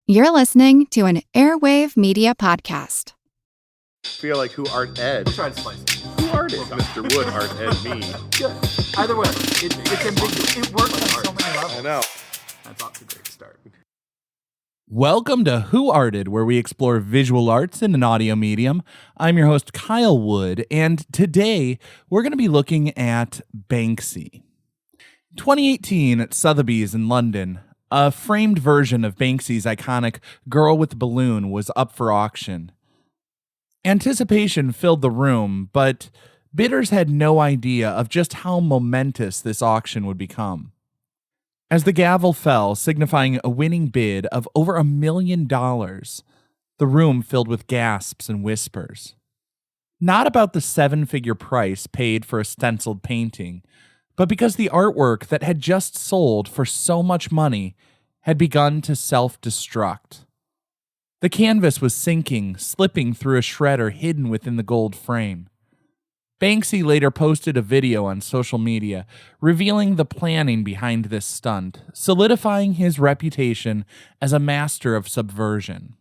You're listening to an Airwave Media Podcast. Feel like who art Ed? We'll try to slice it. Who art Ed? Mr. Wood art Ed me. Good. Either way, it's ambiguous. It works on so many levels. I know. That's off to a great start. Welcome to Who Arted, where we explore visual arts in an audio medium. I'm your host, Kyle Wood, and today we're going to be looking at Banksy. 2018 at Sotheby's in London, a framed version of Banksy's iconic Girl with the Balloon was up for auction. Anticipation filled the room, but bidders had no idea of just how momentous this auction would become. As the gavel fell, signifying a winning bid of over $1 million, the room filled with gasps and whispers. Not about the seven-figure price paid for a stenciled painting, but because the artwork that had just sold for so much money had begun to self-destruct. The canvas was sinking, slipping through a shredder hidden within the gold frame. Banksy later posted a video on social media revealing the planning behind this stunt, solidifying his reputation as a master of subversion.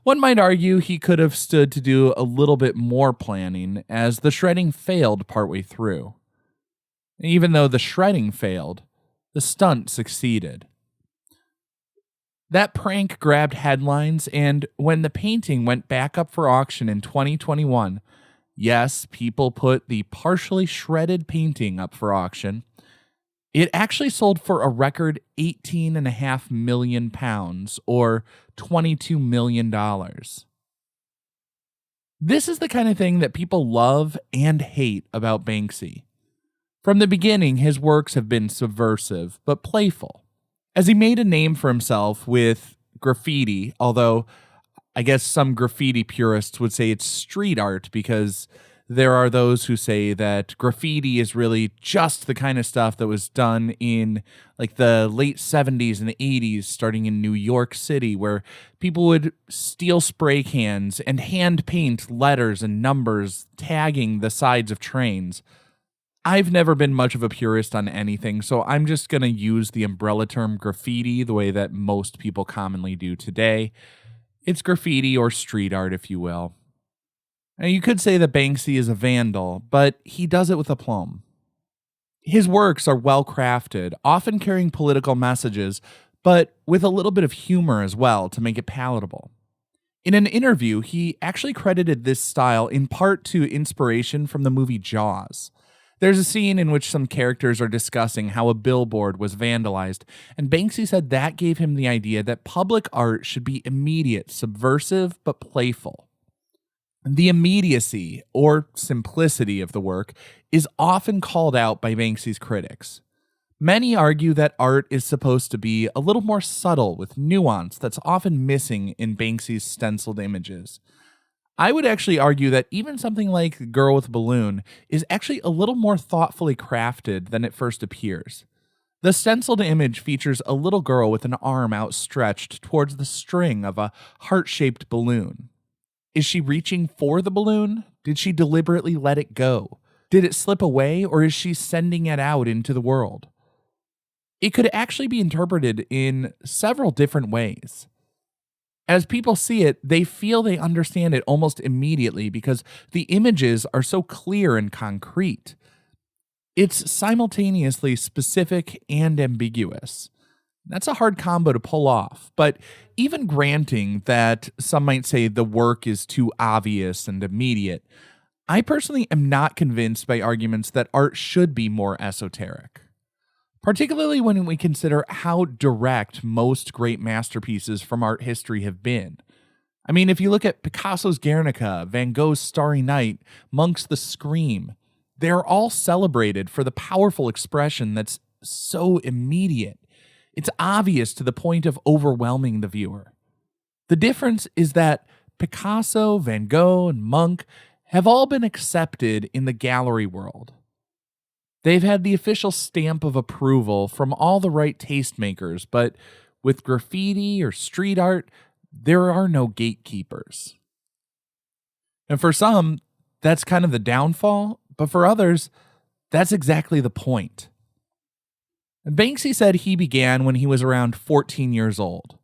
One might argue he could have stood to do a little bit more planning, as the shredding failed partway through. Even though the shredding failed, the stunt succeeded. That prank grabbed headlines, and when the painting went back up for auction in 2021, yes, people put the partially shredded painting up for auction, it actually sold for a record £18.5 million, or $22 million. This is the kind of thing that people love and hate about Banksy. From the beginning, his works have been subversive, but playful. As he made a name for himself with graffiti, although I guess some graffiti purists would say it's street art, because there are those who say that graffiti is really just the kind of stuff that was done in like the late 70s and 80s, starting in New York City, where people would steal spray cans and hand paint letters and numbers tagging the sides of trains. I've never been much of a purist on anything, so I'm just going to use the umbrella term graffiti the way that most people commonly do today. It's graffiti or street art, if you will. Now, you could say that Banksy is a vandal, but he does it with aplomb. His works are well crafted, often carrying political messages, but with a little bit of humor as well to make it palatable. In an interview, he actually credited this style in part to inspiration from the movie Jaws. There's a scene in which some characters are discussing how a billboard was vandalized, and Banksy said that gave him the idea that public art should be immediate, subversive, but playful. The immediacy, or simplicity of the work, is often called out by Banksy's critics. Many argue that art is supposed to be a little more subtle with nuance that's often missing in Banksy's stenciled images. I would actually argue that even something like Girl with a Balloon is actually a little more thoughtfully crafted than it first appears. The stenciled image features a little girl with an arm outstretched towards the string of a heart-shaped balloon. Is she reaching for the balloon? Did she deliberately let it go? Did it slip away, or is she sending it out into the world? It could actually be interpreted in several different ways. As people see it, they feel they understand it almost immediately because the images are so clear and concrete. It's simultaneously specific and ambiguous. That's a hard combo to pull off, but even granting that some might say the work is too obvious and immediate, I personally am not convinced by arguments that art should be more esoteric. Particularly when we consider how direct most great masterpieces from art history have been. I mean, if you look at Picasso's Guernica, Van Gogh's Starry Night, Munch's The Scream, they're all celebrated for the powerful expression that's so immediate. It's obvious to the point of overwhelming the viewer. The difference is that Picasso, Van Gogh, and Munch have all been accepted in the gallery world. They've had the official stamp of approval from all the right tastemakers, but with graffiti or street art, there are no gatekeepers. And for some, that's kind of the downfall, but for others, that's exactly the point. Banksy said he began when he was around 14 years old.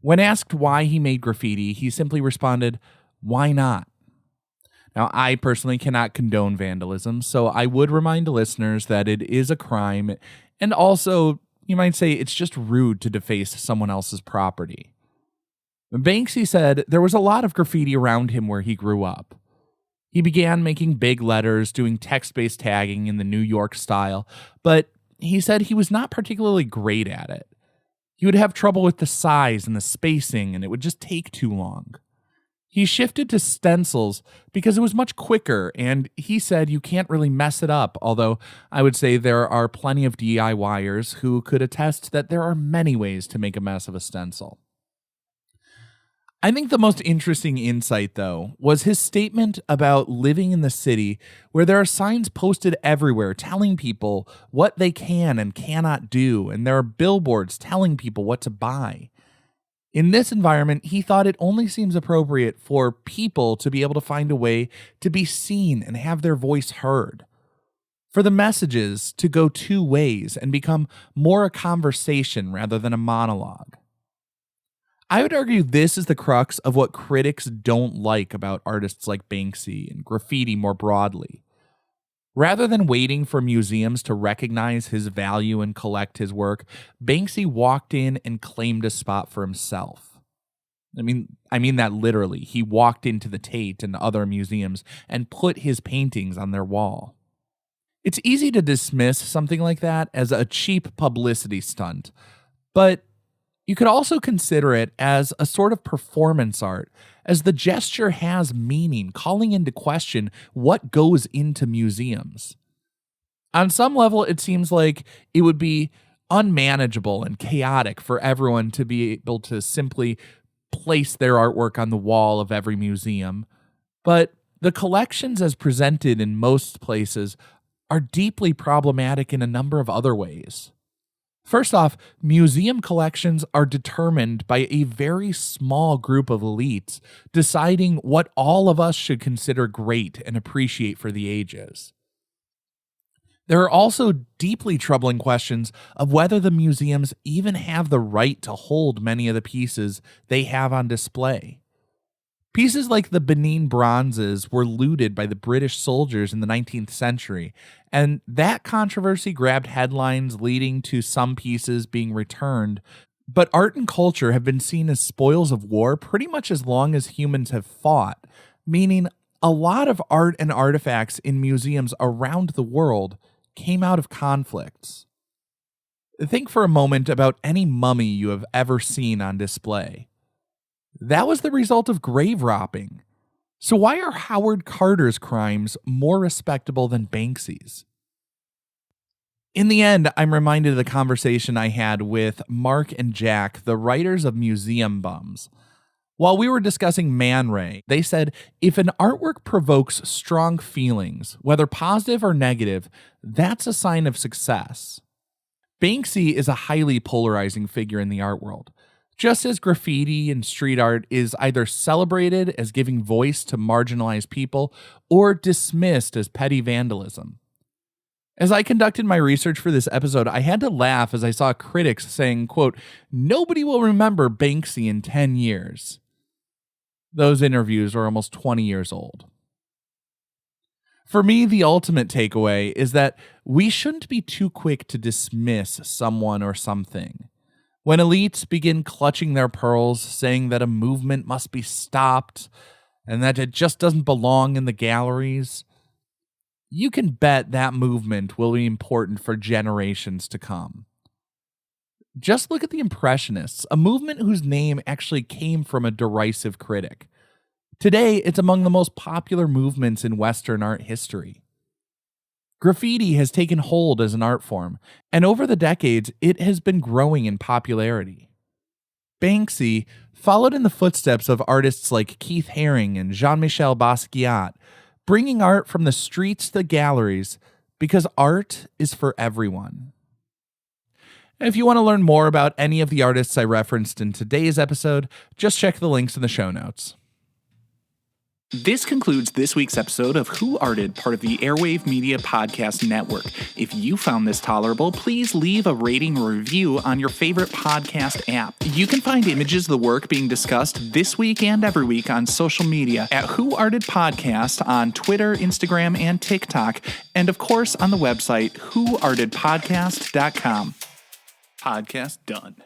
When asked why he made graffiti, he simply responded, "Why not?" Now, I personally cannot condone vandalism, so I would remind listeners that it is a crime, and also, you might say it's just rude to deface someone else's property. Banksy said there was a lot of graffiti around him where he grew up. He began making big letters, doing text-based tagging in the New York style, but he said he was not particularly great at it. He would have trouble with the size and the spacing, and it would just take too long. He shifted to stencils because it was much quicker, and he said you can't really mess it up, although I would say there are plenty of DIYers who could attest that there are many ways to make a mess of a stencil. I think the most interesting insight, though, was his statement about living in the city where there are signs posted everywhere telling people what they can and cannot do, and there are billboards telling people what to buy. In this environment, he thought it only seems appropriate for people to be able to find a way to be seen and have their voice heard. For the messages to go two ways and become more a conversation rather than a monologue. I would argue this is the crux of what critics don't like about artists like Banksy and graffiti more broadly. Rather than waiting for museums to recognize his value and collect his work, Banksy walked in and claimed a spot for himself. I mean that literally. He walked into the Tate and other museums and put his paintings on their wall. It's easy to dismiss something like that as a cheap publicity stunt, but you could also consider it as a sort of performance art, as the gesture has meaning, calling into question what goes into museums. On some level, it seems like it would be unmanageable and chaotic for everyone to be able to simply place their artwork on the wall of every museum. But the collections as presented in most places are deeply problematic in a number of other ways. First off, museum collections are determined by a very small group of elites deciding what all of us should consider great and appreciate for the ages. There are also deeply troubling questions of whether the museums even have the right to hold many of the pieces they have on display. Pieces like the Benin bronzes were looted by the British soldiers in the 19th century, and that controversy grabbed headlines leading to some pieces being returned. But art and culture have been seen as spoils of war pretty much as long as humans have fought, meaning a lot of art and artifacts in museums around the world came out of conflicts. Think for a moment about any mummy you have ever seen on display. That was the result of grave robbing. So why are Howard Carter's crimes more respectable than Banksy's? In the end, I'm reminded of the conversation I had with Mark and Jack, the writers of Museum Bums. While we were discussing Man Ray, they said, if an artwork provokes strong feelings, whether positive or negative, that's a sign of success. Banksy is a highly polarizing figure in the art world. Just as graffiti and street art is either celebrated as giving voice to marginalized people or dismissed as petty vandalism. As I conducted my research for this episode, I had to laugh as I saw critics saying, quote, "Nobody will remember Banksy in 10 years. Those interviews are almost 20 years old. For me, the ultimate takeaway is that we shouldn't be too quick to dismiss someone or something. When elites begin clutching their pearls, saying that a movement must be stopped and that it just doesn't belong in the galleries, you can bet that movement will be important for generations to come. Just look at the Impressionists, a movement whose name actually came from a derisive critic. Today, it's among the most popular movements in Western art history. Graffiti has taken hold as an art form, and over the decades, it has been growing in popularity. Banksy followed in the footsteps of artists like Keith Haring and Jean-Michel Basquiat, bringing art from the streets to the galleries because art is for everyone. If you want to learn more about any of the artists I referenced in today's episode, just check the links in the show notes. This concludes this week's episode of Who Arted, part of the Airwave Media Podcast Network. If you found this tolerable, please leave a rating or review on your favorite podcast app. You can find images of the work being discussed this week and every week on social media at Who Arted Podcast on Twitter, Instagram, and TikTok, and of course on the website whoartedpodcast.com. Podcast done.